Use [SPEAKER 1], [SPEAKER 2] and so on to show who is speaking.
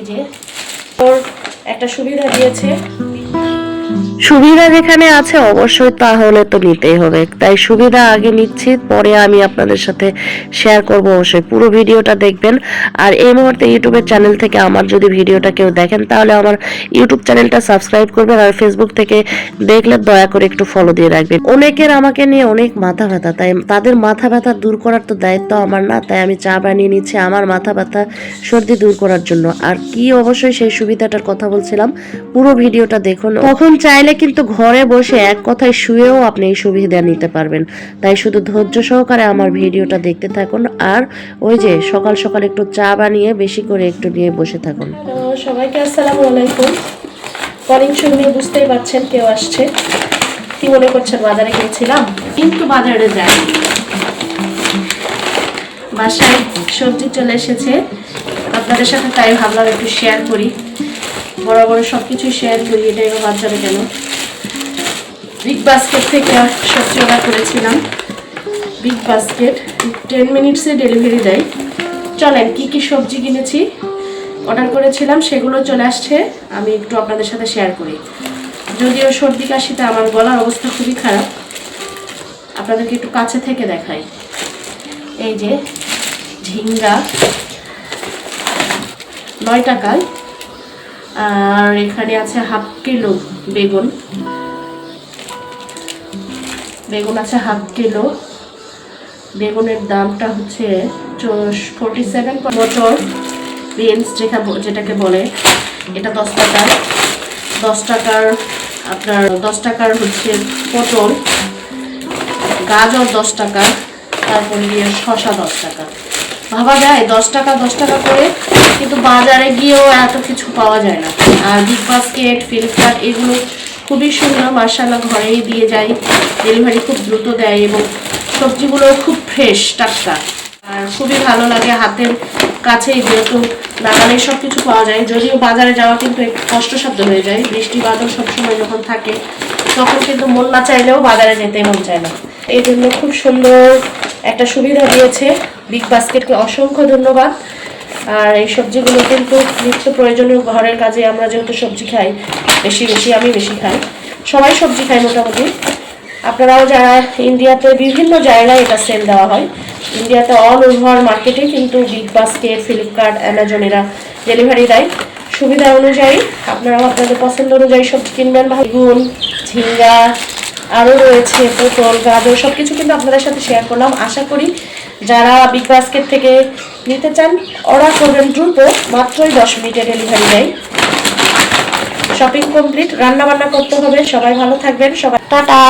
[SPEAKER 1] যে ওর একটা সুবিধা দিয়েছে, সুবিধা যেখানে আছে অবশ্যই তাহলে তো নিতেই হবে, তাই সুবিধা আগে নিচ্ছি, পরে আমি আপনাদের সাথে শেয়ার করব। অবশ্যই পুরো ভিডিওটা দেখবেন। আর এই মুহূর্তে ইউটিউবের চ্যানেল থেকে আমার যদি ভিডিওটা কেউ দেখেন তাহলে আমার ইউটিউব চ্যানেলটা সাবস্ক্রাইব করবেন, আর ফেসবুক থেকে দেখলে দয়া করে একটু ফলো দিয়ে রাখবেন। অনেকের আমাকে নিয়ে অনেক মাথা ব্যথা, তাই তাদের মাথা ব্যথা দূর করার তো দায়িত্ব আমার না, তাই আমি চা বানিয়ে নিচ্ছি আমার মাথা ব্যথা সর্দি দূর করার জন্য। আর কি অবশ্যই সেই সুবিধাটার কথা বলছিলাম, পুরো ভিডিওটা দেখুন। তখন চাইলে কিন্তু ঘরে বসে এক কথায় শুয়েও আপনি এই সুবিধা নিতে পারবেন, তাই শুধু ধৈর্য সহকারে আমার ভিডিওটা দেখতে থাকুন। আর ওই যে সকাল সকাল একটু চা বানিয়ে বেশি করে একটু নিয়ে বসে থাকুন। সবাইকে আসসালামু আলাইকুম। কলিং শুনে বুঝতেই পারছেন কেউ আসছে। কি মনে করছেন বাজারে গিয়েছিলাম? কিন্তু বাজারে যাই, বাসায় সবজি চলে এসেছে আপনাদের সাথে, তাই ভাবলাম একটু শেয়ার করি। বড় সবকিছু শেয়ার করি, এটাই বাজারে কেন। বিগ বাস্কেট থেকে সবজি অর্ডার করেছিলাম। বিগ বাস্কেট 10 মিনিটসে ডেলিভারি দেয়। চলেন কি কি সবজি কিনেছি, অর্ডার করেছিলাম, সেগুলো চলে আসছে, আমি একটু আপনাদের সাথে শেয়ার করি। যদিও সর্দি কাশিতে আমার গলার অবস্থা খুবই খারাপ, আপনাদেরকে একটু কাছে থেকে দেখাই। এই যে ঝিঙ্গা 9 টাকায়, আর এখানে আছে হাফ কিলো বেগুন, আছে হাফ কিলো। বেগুনের দামটা হচ্ছে 47। মটর বিনস যেটাকে বলে, এটা 10 টাকার। 10 টাকার আপনার 10 টাকার হচ্ছে পটল, গাজর 10 টাকা, তারপরে গিয়ে শসা 10 টাকা। ভাবা যায় 10 টাকা করে, কিন্তু বাজারে গিয়েও এত কিছু পাওয়া যায় না। আর বিগ বাস্কেট, ফ্লিপকার্ট এগুলো খুবই সুন্দর, মাশাআল্লাহ, ঘরেই দিয়ে যায়, ডেলিভারি খুব দ্রুত দেয় এবং সবজিগুলো খুব ফ্রেশ টাটকা। আর খুবই ভালো লাগে, হাতের কাছেই যেহেতু নাগালেই সব কিছু পাওয়া যায়। যদিও বাজারে যাওয়া কিন্তু একটু কষ্টসাধ্য হয়ে যায়, বৃষ্টি বাদল সবসময় যখন থাকে তখন কিন্তু মন না চাইলেও বাজারে যেতে মন চায় না। এই জন্য খুব সুন্দর একটা সুবিধা দিয়েছে বিগ বাস্কেটকে, অসংখ্য ধন্যবাদ। আর এই সবজিগুলো কিন্তু নিত্য প্রয়োজনীয়, ঘরের কাজে আমরা যেহেতু সবজি খাই আমি বেশি খাই, সবাই সবজি খাই মোটামুটি। আপনারাও যারা ইন্ডিয়াতে বিভিন্ন জায়গায় এটা সেল দেওয়া হয়, ইন্ডিয়াতে অল ওভার মার্কেটে কিন্তু বিগ বাস্কেট, ফ্লিপকার্ট, অ্যামাজন এরা ডেলিভারি দেয়। সুবিধা অনুযায়ী আপনারাও আপনাদের পছন্দ অনুযায়ী সবজি কিনবেন। বেগুন, ঝিঙ্গা, আরও রয়েছে পটল, গাজর, সব কিছু কিন্তু আপনাদের সাথে শেয়ার করলাম। আশা করি যারা বিগ বাস্কেট থেকে নিতে চান অর্ডার করবেন দ্রুত, মাত্রই 10 মিনিটে ডেলিভারি দেয়। শপিং কমপ্লিট, রান্না বান্না করতে হবে। সবাই ভালো থাকবেন, সবাই টাটা।